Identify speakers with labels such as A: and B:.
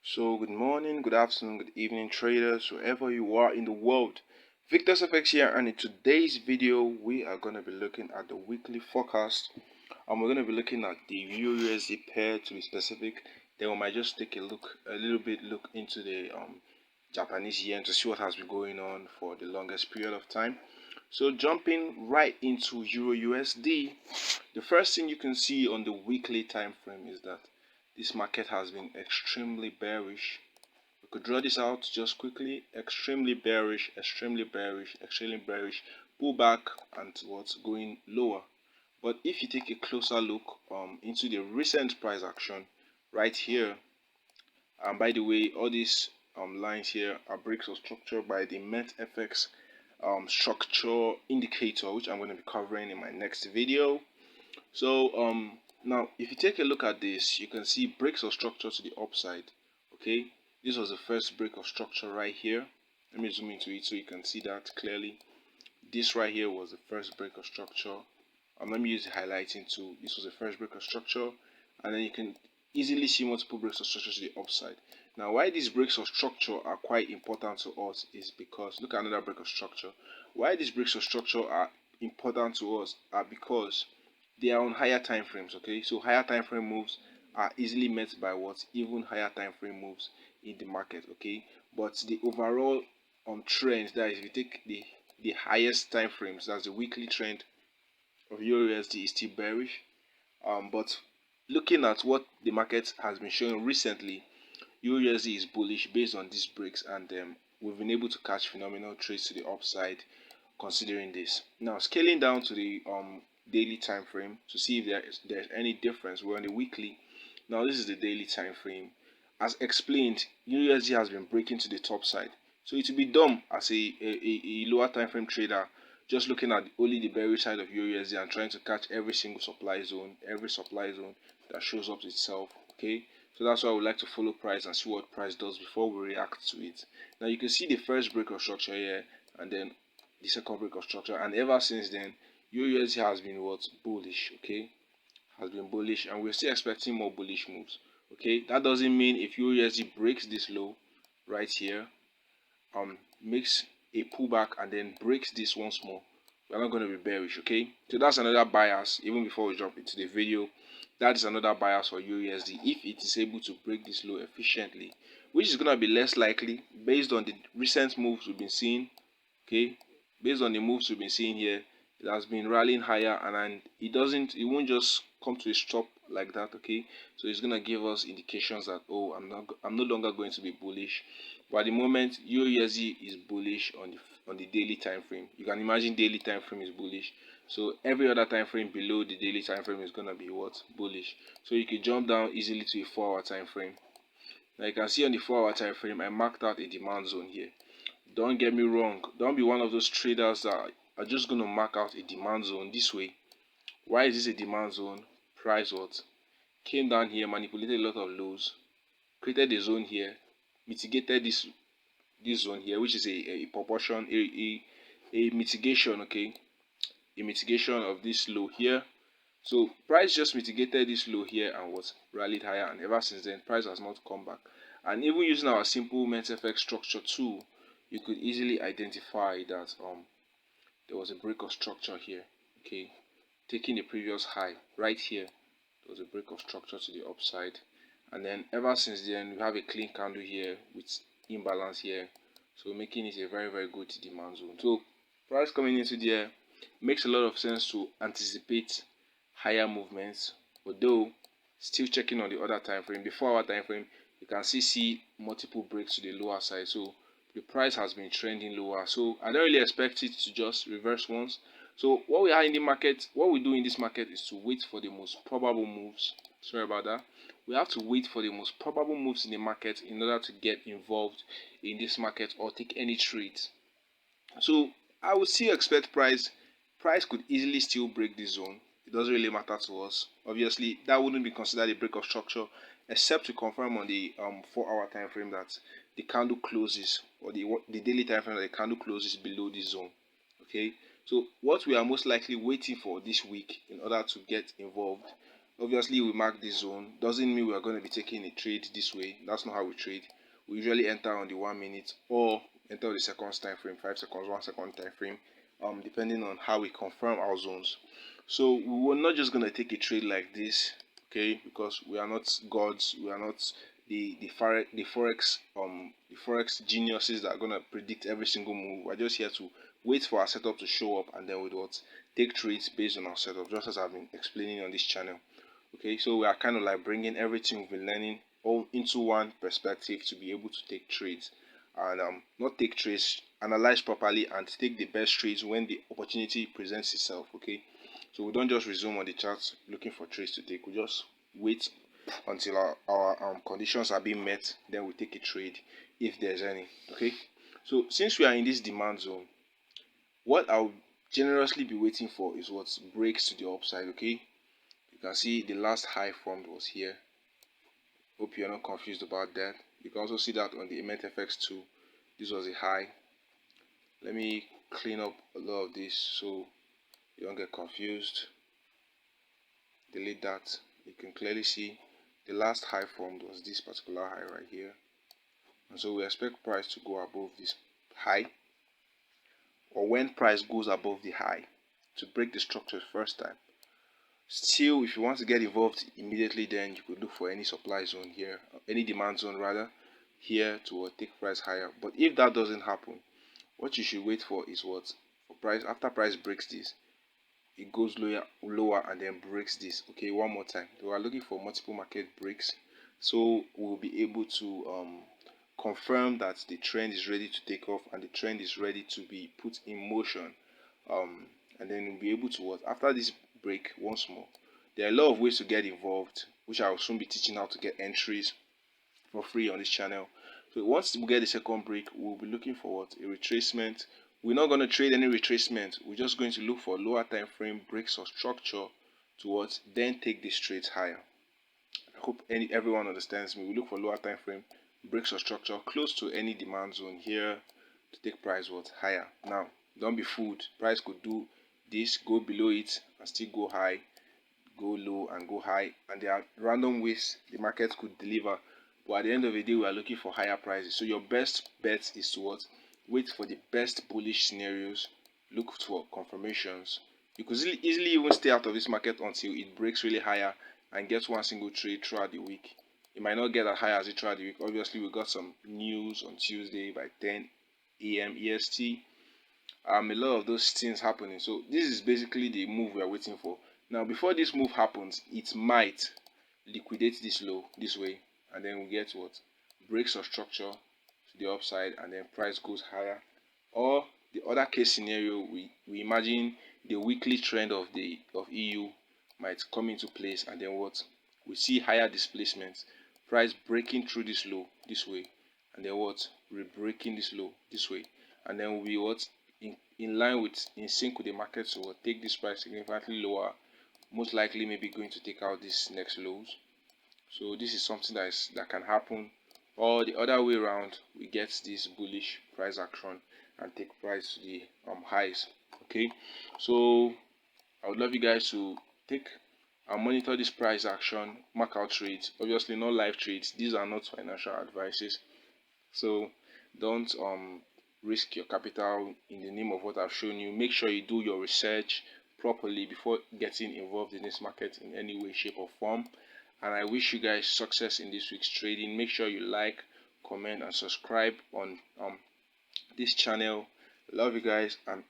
A: So good morning, good afternoon, good evening traders, wherever you are in the world. Victorfx here, and in today's video we are going to be looking at the weekly forecast, and we're going to be looking at the EURUSD pair to be specific. Then we might just take a little bit look into the Japanese yen to see what has been going on for the longest period of time. So jumping right into Euro USD, the first thing you can see on the weekly time frame is that this market has been extremely bearish. We could draw this out just quickly. Extremely bearish, extremely bearish, extremely bearish. Pull back and what's going lower. But if you take a closer look into the recent price action right here, and by the way, all these lines here are breaks of structure by the MetFX structure indicator, which I'm going to be covering in my next video. So now if you take a look at this, you can see breaks of structure to the upside. Okay, this was the first break of structure right here. Let me zoom into it so you can see that clearly. This right here was the first break of structure. Let me use the highlighting tool. This was the first break of structure, and then you can easily see multiple breaks of structure to the upside. Now why these breaks of structure are quite important to us is because, look at another break of structure. Why these breaks of structure are important to us are because they are on higher time frames. Okay, so higher time frame moves are easily met by what even higher time frame moves in the market. Okay, but the overall trend, that is, if you take the highest time frames, that's the weekly trend of EURUSD, is still bearish. But looking at what the market has been showing recently, EURUSD is bullish based on these breaks, and we've been able to catch phenomenal trades to the upside considering this. Now scaling down to the daily time frame to see if there's any difference. We're on the weekly. Now this is the daily time frame. As explained, EURUSD has been breaking to the top side, so it would be dumb as a lower time frame trader just looking at only the bearish side of EURUSD and trying to catch every single supply zone, that shows up itself. Okay, so that's why I would like to follow price and see what price does before we react to it. Now you can see the first break of structure here, and then the second break of structure, and ever since then EURUSD has been what? Bullish. Okay, has been bullish, and we're still expecting more bullish moves. Okay, that doesn't mean if EURUSD breaks this low right here, makes a pullback and then breaks this once more, we're not going to be bearish. Okay, so that's another bias. Even before we jump into the video, that is another bias for EURUSD. If it is able to break this low efficiently, which is going to be less likely based on the recent moves we've been seeing. Okay, based on the moves we've been seeing here, it has been rallying higher, and it won't just come to a stop like that. Okay, so it's gonna give us indications that, oh, I'm no longer going to be bullish. But at the moment, EURUSD is bullish on the daily time frame. You can imagine daily time frame is bullish, so every other time frame below the daily time frame is gonna be what? Bullish. So you can jump down easily to a 4-hour time frame. Now you can see on the 4-hour time frame, I marked out a demand zone here. Don't get me wrong, don't be one of those traders that are just going to mark out a demand zone this way. Why is this a demand zone? Price what? Came down here, manipulated a lot of lows, created a zone here, mitigated this zone here, which is a proportion, a mitigation. Okay, a mitigation of this low here. So price just mitigated this low here and was rallied higher, and ever since then price has not come back. And even using our simple MetFX structure tool, you could easily identify that there was a break of structure here. Okay, taking the previous high right here, there was a break of structure to the upside, and then ever since then we have a clean candle here with imbalance here, so making it a very good demand zone. So price coming into there makes a lot of sense to anticipate higher movements, although still checking on the other time frame, the 4-hour time frame, you can see multiple breaks to the lower side. So the price has been trending lower, so I don't really expect it to just reverse once. So what we are in the market, what we do in this market is to wait for the most probable moves. Sorry about that. We have to wait for the most probable moves in the market in order to get involved in this market or take any trades. So I would still expect price could easily still break this zone. It doesn't really matter to us. Obviously that wouldn't be considered a break of structure, except to confirm on the 4-hour time frame that the candle closes, or the daily time frame that the candle closes below this zone. Okay, so what we are most likely waiting for this week in order to get involved Obviously we mark this zone, doesn't mean we are going to be taking a trade this way. That's not how we trade. We usually enter on the 1 minute or enter the seconds time frame, 5 seconds, 1 second time frame, depending on how we confirm our zones. So we are not just going to take a trade like this, okay, because we are not gods, we are not the forex geniuses that are going to predict every single move. We're just here to wait for our setup to show up, and then we what take trades based on our setup, just as I've been explaining on this channel. Okay, so we are kind of like bringing everything we've been learning all into one perspective to be able to take trades, and not take trades, analyze properly and take the best trades when the opportunity presents itself. Okay, so we don't just resume on the charts looking for trades to take. We just wait until our conditions are being met, then we take a trade if there's any. Okay, so since we are in this demand zone, what I'll generously be waiting for is what breaks to the upside. Okay, you can see the last high formed was here. Hope you're not confused about that. You can also see that on the Victorfx too. This was a high. Let me clean up a lot of this so you don't get confused. Delete that. You can clearly see the last high formed was this particular high right here, and so we expect price to go above this high, or when price goes above the high, to break the structure first time. Still, if you want to get involved immediately, then you could look for any supply zone here, any demand zone rather, here to take price higher. But if that doesn't happen, what you should wait for is what, for price, after price breaks this, it goes lower and then breaks this. Okay, one more time. We are looking for multiple market breaks, so we'll be able to confirm that the trend is ready to take off and the trend is ready to be put in motion. And then we'll be able to what, after this break once more, there are a lot of ways to get involved, which I will soon be teaching how to get entries for free on this channel. So once we get the second break, we'll be looking for what, a retracement. We're not going to trade any retracement, we're just going to look for lower time frame breaks or structure to what, then take these trades higher. I hope everyone understands me. We look for lower time frame breaks or structure close to any demand zone here to take price what, higher. Now don't be fooled, price could do this, go below it and still go high, go low and go high, and there are random ways the market could deliver, but at the end of the day we are looking for higher prices. So your best bet is to what, wait for the best bullish scenarios, look for confirmations. You could easily even stay out of this market until it breaks really higher and get one single trade throughout the week. It might not get as high as it throughout the week. Obviously we got some news on Tuesday by 10 a.m. EST. A lot of those things happening, so this is basically the move we are waiting for. Now before this move happens, it might liquidate this low this way, and then we get what, breaks of structure to the upside and then price goes higher. Or the other case scenario, we imagine the weekly trend of EU might come into place, and then what, we see higher displacement, price breaking through this low this way, and then what, re-breaking this low this way, and then we'll be what, in line with, in sync with the market, so we'll take this price significantly lower, most likely maybe going to take out these next lows. So this is something that can happen. Or the other way around, we get this bullish price action and take price to the highs. Okay, so I would love you guys to take and monitor this price action, mark out trades. Obviously not live trades, these are not financial advices, so don't risk your capital in the name of what I've shown you. Make sure you do your research properly before getting involved in this market in any way, shape or form. And I wish you guys success in this week's trading. Make sure you like, comment and subscribe on this channel. Love you guys, and